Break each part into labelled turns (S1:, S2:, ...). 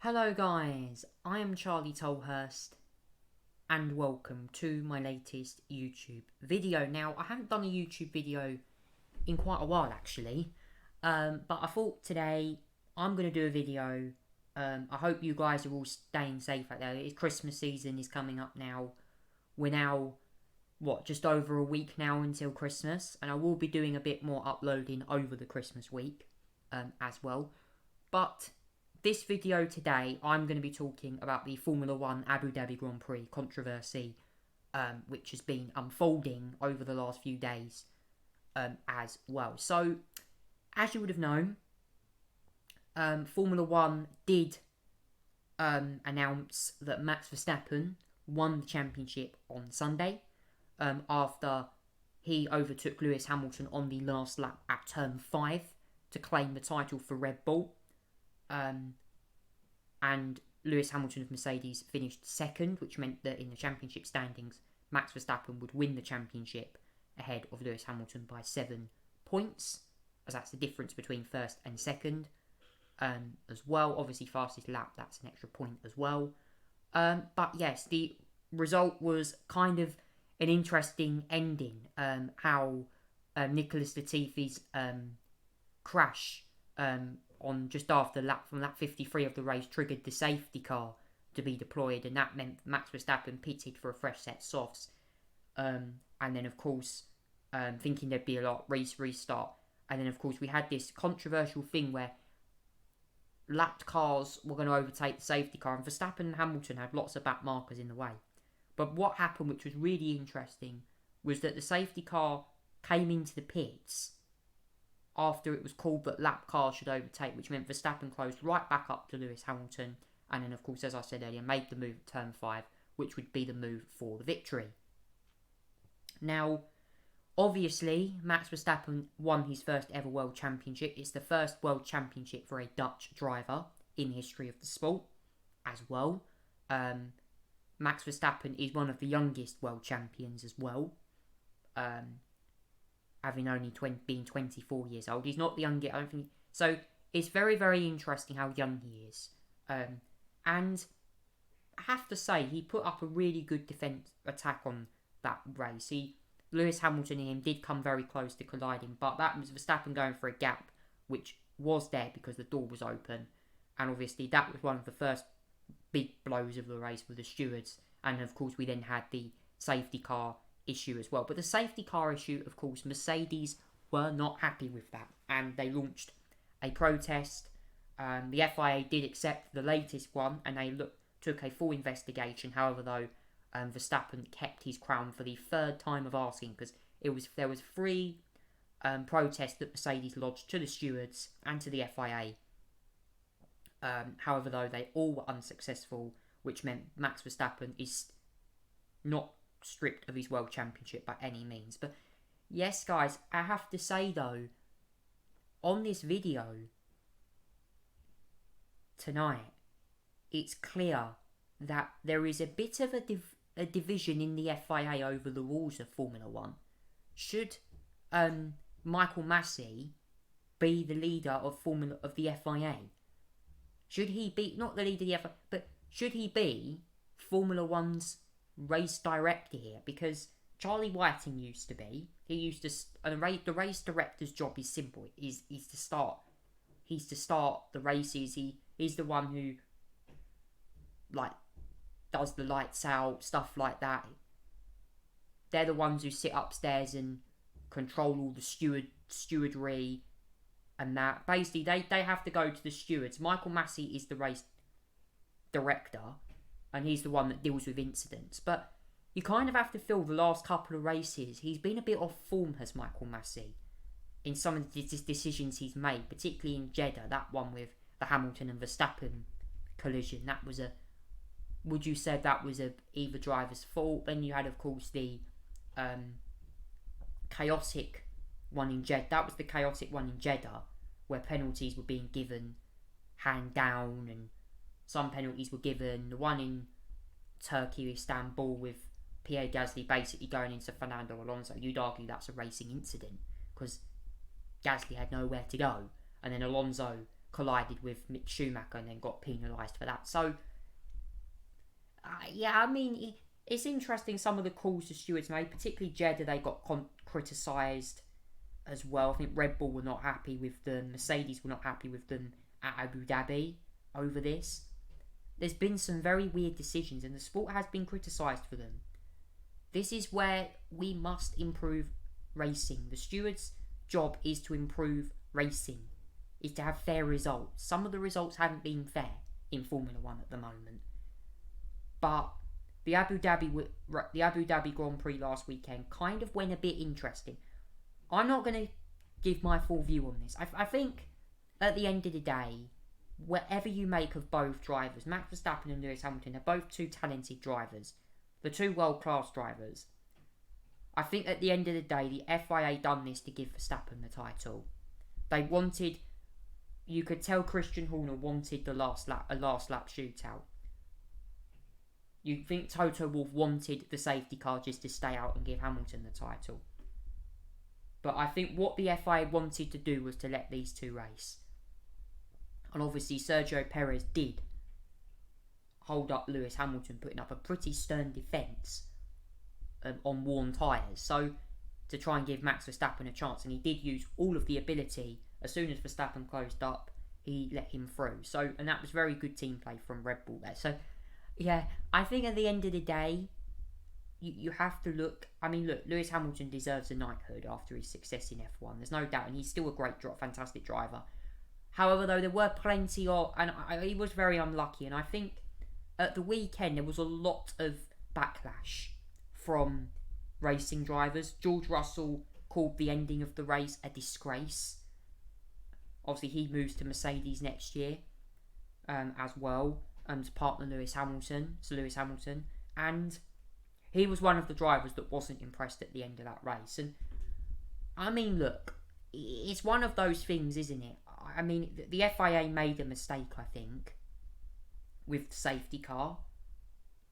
S1: Hello guys, I am Charlie Tolhurst and welcome to my latest YouTube video. Now, I haven't done a YouTube video in quite a while actually, but I thought today I'm going to do a video. I hope you guys are all staying safe out there. It's Christmas season is coming up now. We're now, just over a week now until Christmas, and I will be doing a bit more uploading over the Christmas week as well. But this video today, I'm going to be talking about the Formula 1 Abu Dhabi Grand Prix controversy, which has been unfolding over the last few days as well. So, as you would have known, Formula 1 did announce that Max Verstappen won the championship on Sunday after he overtook Lewis Hamilton on the last lap at turn 5 to claim the title for Red Bull. And Lewis Hamilton of Mercedes finished second, which meant that in the championship standings, Max Verstappen would win the championship ahead of Lewis Hamilton by 7 points, as that's the difference between first and second as well. Obviously, fastest lap, that's an extra point as well. But yes, the result was kind of an interesting ending. How Nicholas Latifi's crash on just after from lap 53 of the race triggered the safety car to be deployed, and that meant Max Verstappen pitted for a fresh set of softs. And then, of course, thinking there'd be a race restart. And then, of course, we had this controversial thing where lapped cars were going to overtake the safety car, and Verstappen and Hamilton had lots of back markers in the way. But what happened, which was really interesting, was that the safety car came into the pits after it was called that lap cars should overtake, which meant Verstappen closed right back up to Lewis Hamilton, and then, of course, as I said earlier, made the move at turn 5, which would be the move for the victory. Now, obviously, Max Verstappen won his first ever World Championship. It's the first World Championship for a Dutch driver in the history of the sport as well. Max Verstappen is one of the youngest world champions as well. Having only been 24 years old. He's not the youngest, I don't think. So it's very, very interesting how young he is. And I have to say, he put up a really good defense attack on that race. Lewis Hamilton and him did come very close to colliding, but that was Verstappen going for a gap, which was there because the door was open. And obviously that was one of the first big blows of the race with the stewards. And of course we then had the safety car issue as well. But the safety car issue, of course, Mercedes were not happy with that, and they launched a protest. The FIA did accept the latest one, and they took a full investigation. However, though, Verstappen kept his crown for the third time of asking, because there was 3 protests that Mercedes lodged to the stewards and to the FIA. However, though, they all were unsuccessful, which meant Max Verstappen is not stripped of his world championship by any means. But yes, guys, I have to say though, on this video tonight, it's clear that there is a bit of a division in the FIA over the rules of Formula 1. Should Michael Massey be the leader of the FIA? Should he be, not the leader of the FIA, but should he be Formula 1's race director here? Because Charlie Whiting used to be. He used to. The race director's job is simple. He's to start the races. He's the one who does the lights out, stuff like that. They're the ones who sit upstairs and control all the stewardry and that. Basically, they have to go to the stewards. Michael Massey is the race director, and he's the one that deals with incidents. But you kind of have to feel the last couple of races, he's been a bit off form, has Michael Massey, in some of the decisions he's made, particularly in Jeddah, that one with the Hamilton and Verstappen collision. That was would you say that was either driver's fault? Then you had, of course, the chaotic one in Jeddah. That was the chaotic one in Jeddah, where penalties were being given hand down, and some penalties were given. The one in Turkey, Istanbul, with Pierre Gasly basically going into Fernando Alonso. You'd argue that's a racing incident because Gasly had nowhere to go, and then Alonso collided with Mick Schumacher and then got penalised for that. So, yeah, I mean, it's interesting some of the calls the stewards made, particularly Jeddah, they got criticised as well. I think Red Bull were not happy with them, Mercedes were not happy with them at Abu Dhabi over this. There's been some very weird decisions and the sport has been criticised for them. This is where we must improve racing. The stewards' job is to improve racing, is to have fair results. Some of the results haven't been fair in Formula 1 at the moment. But the Abu Dhabi Grand Prix last weekend kind of went a bit interesting. I'm not going to give my full view on this. I think at the end of the day, whatever you make of both drivers, Max Verstappen and Lewis Hamilton are both two talented drivers. The two world-class drivers. I think at the end of the day, the FIA done this to give Verstappen the title. They wanted, you could tell Christian Horner wanted a last lap shootout. You think Toto Wolff wanted the safety car just to stay out and give Hamilton the title. But I think what the FIA wanted to do was to let these two race. And obviously Sergio Perez did hold up Lewis Hamilton, putting up a pretty stern defence on worn tyres. So to try and give Max Verstappen a chance, and he did use all of the ability. As soon as Verstappen closed up, he let him through. So, and that was very good team play from Red Bull there. So yeah, I think at the end of the day, you have to look. I mean, look, Lewis Hamilton deserves a knighthood after his success in F1. There's no doubt, and he's still a great, fantastic driver. However, though, there were plenty of, and he was very unlucky. And I think at the weekend there was a lot of backlash from racing drivers. George Russell called the ending of the race a disgrace. Obviously, he moves to Mercedes next year, as well, to partner Lewis Hamilton. And he was one of the drivers that wasn't impressed at the end of that race. And I mean, look, it's one of those things, isn't it? I mean, the FIA made a mistake, I think, with the safety car.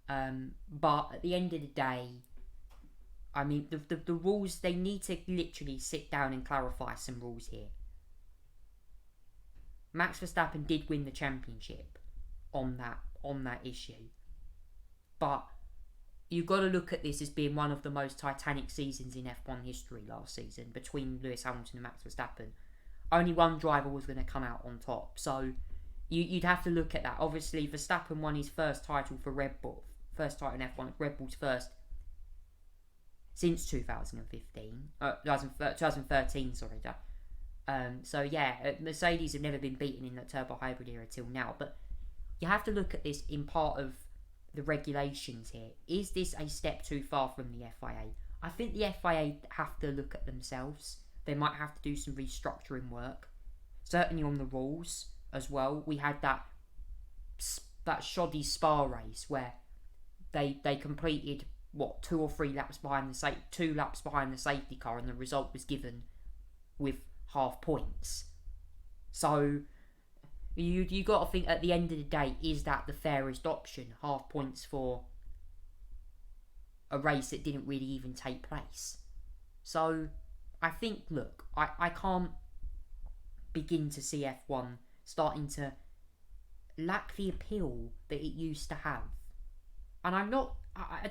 S1: But at the end of the day, I mean, the rules, they need to literally sit down and clarify some rules here. Max Verstappen did win the championship on that issue. But you've got to look at this as being one of the most titanic seasons in F1 history last season between Lewis Hamilton and Max Verstappen. Only one driver was going to come out on top. So you'd have to look at that. Obviously, Verstappen won his first title for Red Bull. First title in F1. Red Bull's first since 2013, sorry. So yeah, Mercedes have never been beaten in the turbo hybrid era till now. But you have to look at this in part of the regulations here. Is this a step too far from the FIA? I think the FIA have to look at themselves. They might have to do some restructuring work. Certainly on the rules as well. We had that shoddy Spa race where they completed 2 or 3 laps behind the 2 laps behind the safety car, and the result was given with half points. So you got to think at the end of the day, is that the fairest option? Half points for a race that didn't really even take place. So I think, look, I can't begin to see F1 starting to lack the appeal that it used to have. And I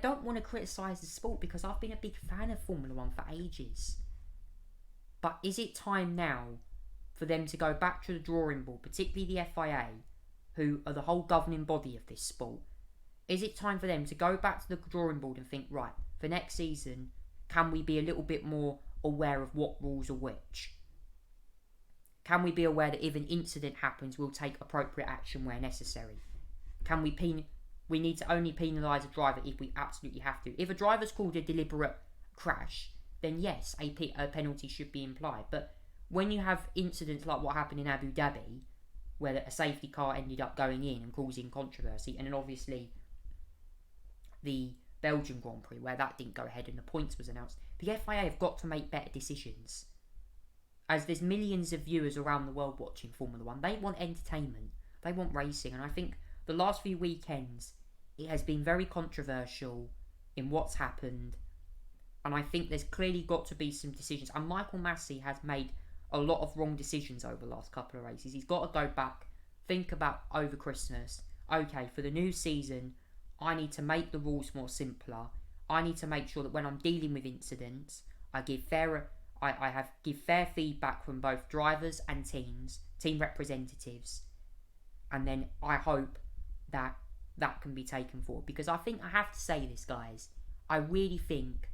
S1: don't want to criticise the sport because I've been a big fan of Formula 1 for ages. But is it time now for them to go back to the drawing board, particularly the FIA, who are the whole governing body of this sport? Is it time for them to go back to the drawing board and think, right, for next season, can we be a little bit more aware of what rules are which? Can we be aware that if an incident happens, we'll take appropriate action where necessary? Can we need to only penalise a driver if we absolutely have to. If a driver's called a deliberate crash, then yes, a penalty should be implied. But when you have incidents like what happened in Abu Dhabi, where a safety car ended up going in and causing controversy, and then obviously the Belgian Grand Prix, where that didn't go ahead and the points was announced, the FIA have got to make better decisions. As there's millions of viewers around the world watching Formula 1, they want entertainment, they want racing, and I think the last few weekends, it has been very controversial in what's happened, and I think there's clearly got to be some decisions. And Michael Massey has made a lot of wrong decisions over the last couple of races. He's got to go back, think about over Christmas. Okay, for the new season, I need to make the rules more simpler. I need to make sure that when I'm dealing with incidents, I give fair feedback from both drivers and teams, team representatives, and then I hope that can be taken forward. Because I think I have to say this, guys. I really think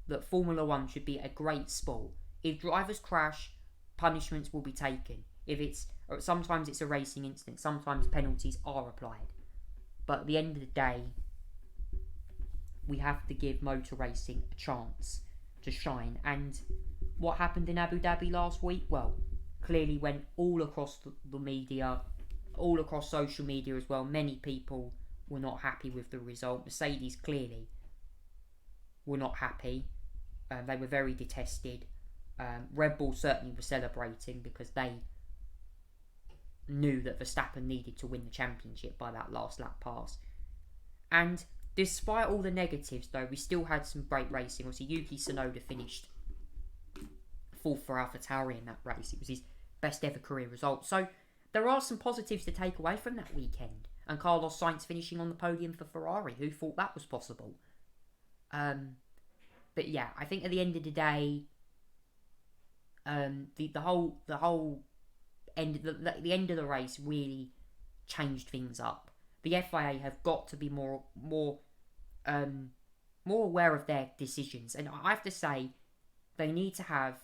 S1: that Formula 1 should be a great sport. If drivers crash, punishments will be taken. Sometimes it's a racing incident, sometimes penalties are applied. But at the end of the day, we have to give motor racing a chance to shine. And what happened in Abu Dhabi last week? Well, clearly went all across the media, all across social media as well. Many people were not happy with the result. Mercedes clearly were not happy. They were very detested. Red Bull certainly were celebrating because they knew that Verstappen needed to win the championship by that last lap pass. And despite all the negatives, though, we still had some great racing. Obviously, Yuki Tsunoda finished 4th for AlphaTauri in that race. It was his best ever career result. So there are some positives to take away from that weekend. And Carlos Sainz finishing on the podium for Ferrari. Who thought that was possible? But yeah, I think at the end of the day, the whole end the end of the race really changed things up. The FIA have got to be more aware of their decisions, and I have to say they need to have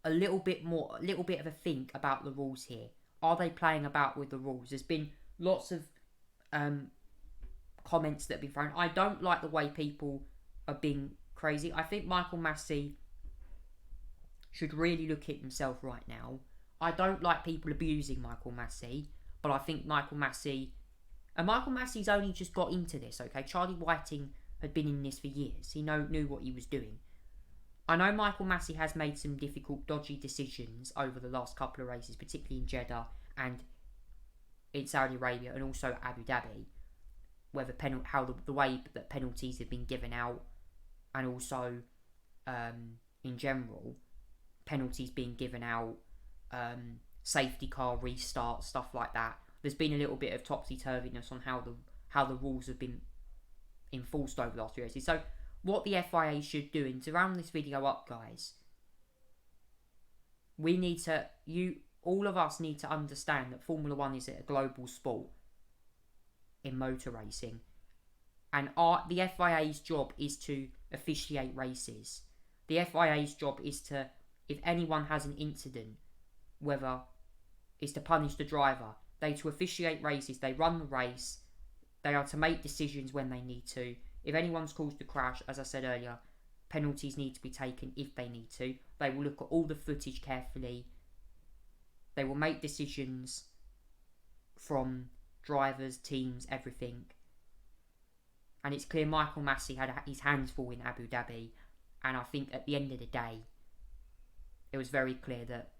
S1: a little bit of a think about the rules here. Are they playing about with the rules? There's been lots of comments that have been thrown. I don't like the way people are being crazy. I think Michael Massey should really look at himself right now. I don't like people abusing Michael Massey, but I think Michael Massey's only just got into this, okay? Charlie Whiting had been in this for years. He knew what he was doing. I know Michael Massey has made some difficult, dodgy decisions over the last couple of races, particularly in Jeddah and in Saudi Arabia and also Abu Dhabi, whether the way that penalties have been given out, and also in general penalties being given out, safety car restarts, stuff like that. There's been a little bit of topsy-turviness on how the rules have been enforced over the last few races. So what the FIA should do, and to round this video up, guys, all of us need to understand that Formula 1 is a global sport in motor racing, and the FIA's job is to officiate races. The FIA's job is to, if anyone has an incident, is to punish the driver. They to officiate races, they run the race, they are to make decisions when they need to. If anyone's caused a crash, as I said earlier, penalties need to be taken if they need to. They will look at all the footage carefully. They will make decisions from drivers, teams, everything. And it's clear Michael Massey had his hands full in Abu Dhabi. And I think at the end of the day, it was very clear that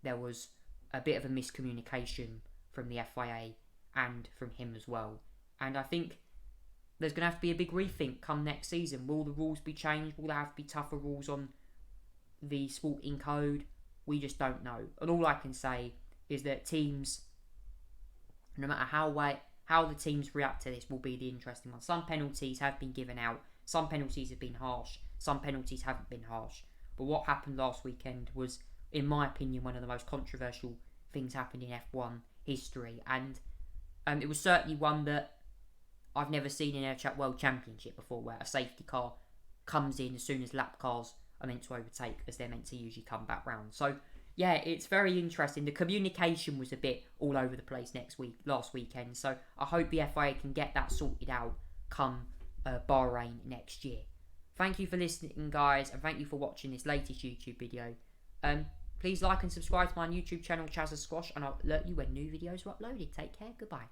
S1: there was a bit of a miscommunication from the FIA and from him as well. And I think there's going to have to be a big rethink come next season. Will the rules be changed? Will there have to be tougher rules on the sporting code? We just don't know. And all I can say is that teams, no matter how the teams react to this, will be the interesting one. Some penalties have been given out. Some penalties have been harsh. Some penalties haven't been harsh. But what happened last weekend was, in my opinion, one of the most controversial things happened in F1 history. And it was certainly one that I've never seen in a World Championship before, where a safety car comes in as soon as lap cars are meant to overtake, as they're meant to usually come back round. So yeah, it's very interesting. The communication was a bit all over the place last weekend. So I hope the FIA can get that sorted out come Bahrain next year. Thank you for listening, guys, and thank you for watching this latest YouTube video. Please like and subscribe to my YouTube channel, Chazza Squash, and I'll alert you when new videos are uploaded. Take care. Goodbye.